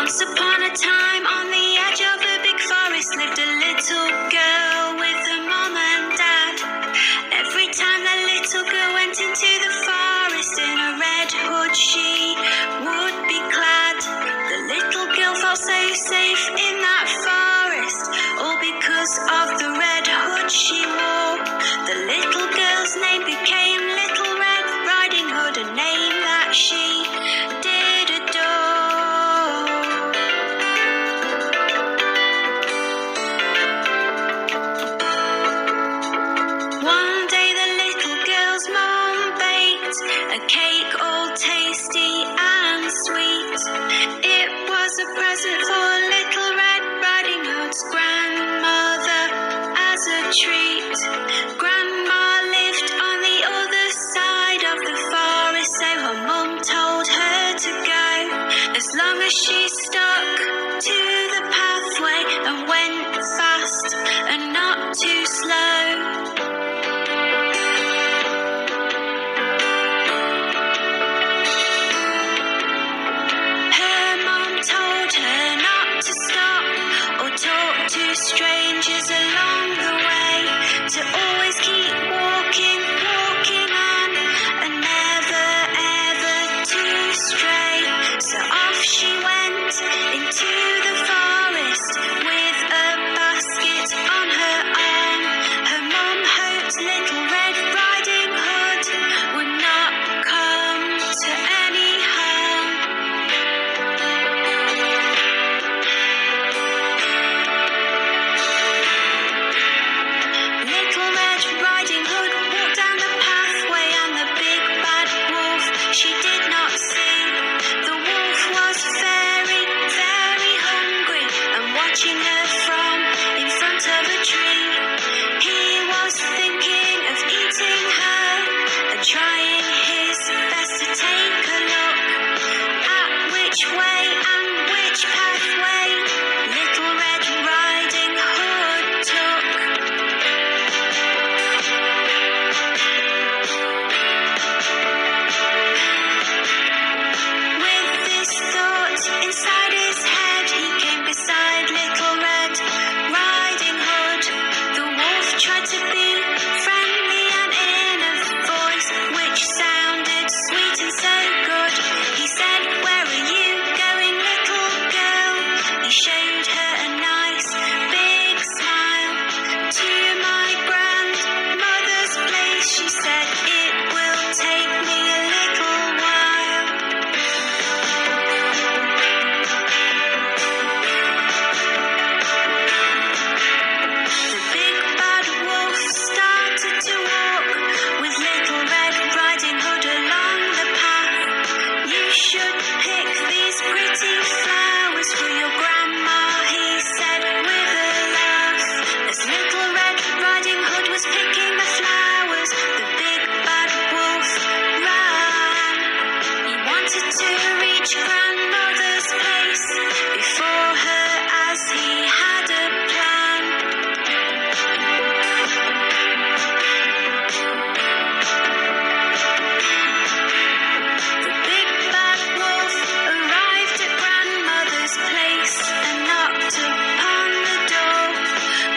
Once upon a time, on the edge of a big forest, lived a little girl with a mom and dad. Every time the little girl went into the forest, in a red hood she would be clad. The little girl felt so safe in that forest, all because of the red hood she wore. The little girl's name became Little Red Riding Hood, a name that she did adore. One day the little girl's mom baked a cake all tasty and sweet. It was a present for Little Red Riding Hood's grandmother as a treat. Grandma lived on the other side of the forest, so her mum told her to go, as long as she stuck to the pathway and went fast and not too slow. Her mum told her not to stop or talk to strangers along the way, to always keep walking, walking on, and never ever to stray. So off she went into the forest with a basket on her arm. Her mum hoped Little Red Riding Hood would not come to any harm. Little Red Riding Hood walked down the pathway, and the big bad wolf she did not see. The wolf was very, very hungry and watching her from in front of a tree. He was thinking of eating her and trying his best to take a look at which way and which pathway Little Red Riding Hood took. With this thought inside his head, he came beside Little Red Riding Hood. The wolf tried to be friendly and in a voice which sounded sweet and so good. He said, "Where are you going, little girl?" He showed her a nice big smile. "To my grandmother's place," she said, "it will take me a little while." The big bad wolf started to walk with Little Red Riding Hood along the path. "You should pick these pretty flowers for your grandma," he said with a laugh. As Little Red Riding Hood was picking the flowers, the big bad wolf ran. He wanted to reach grandmother's place before her, as he had a plan. The big bad wolf arrived at grandmother's place and knocked upon the door.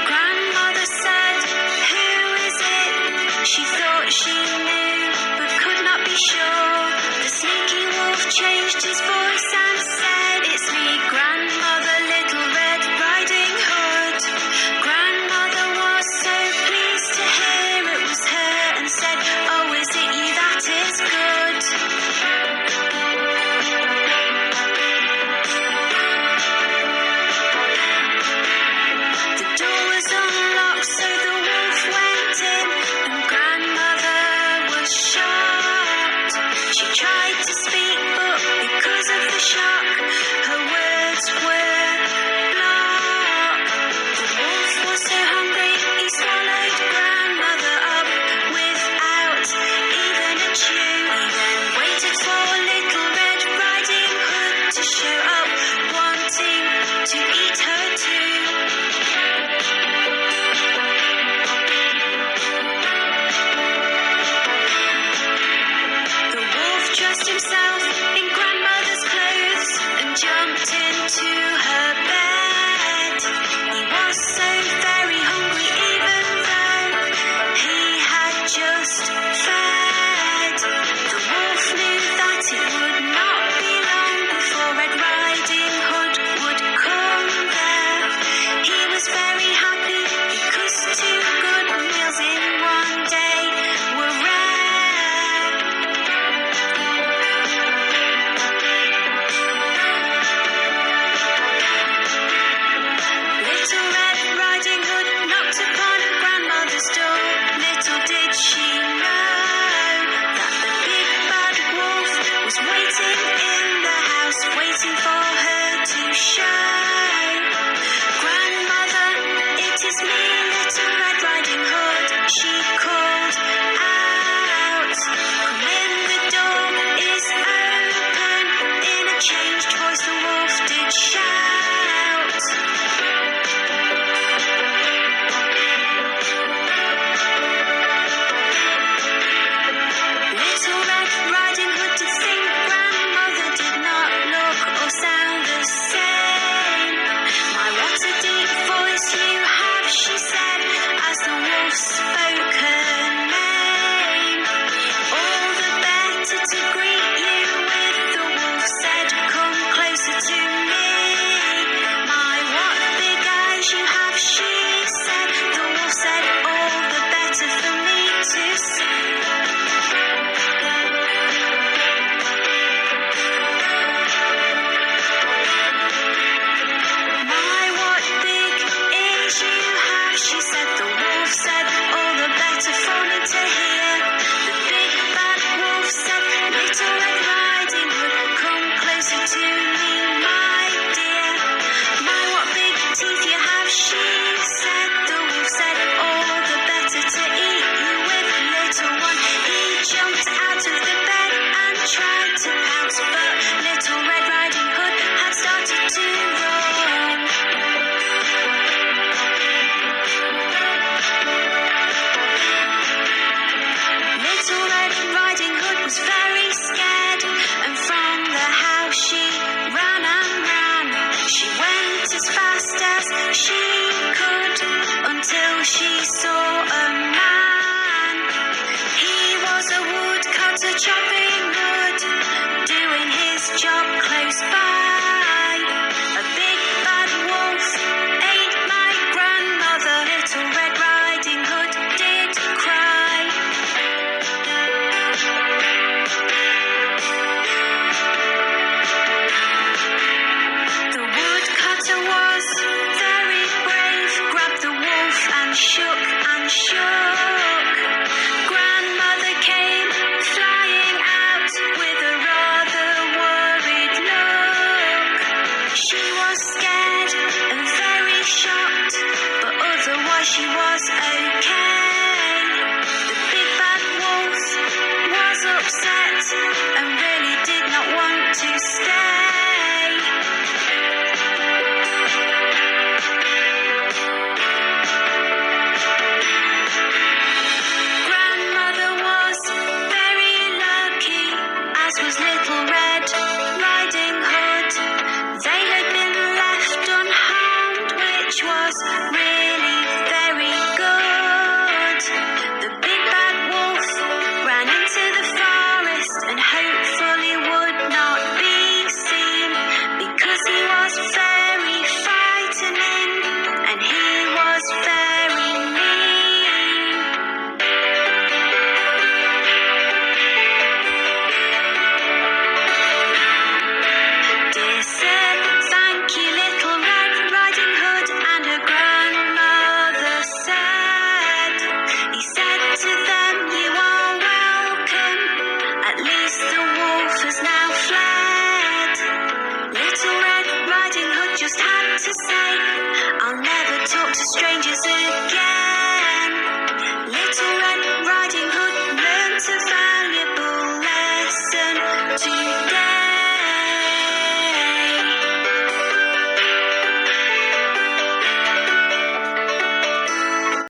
Grandmother said, "Who is it?" She thought she knew, but could not be sure. The sneaky wolf changed his voice and said, "It's me, Grandmother, Little Red Riding Hood." Grandmother was so pleased to hear it was her and said, "Oh, is it you? That is good." The door was unlocked, so the wolf went in, and grandmother was shocked. She tried to speak, but because of chocolate.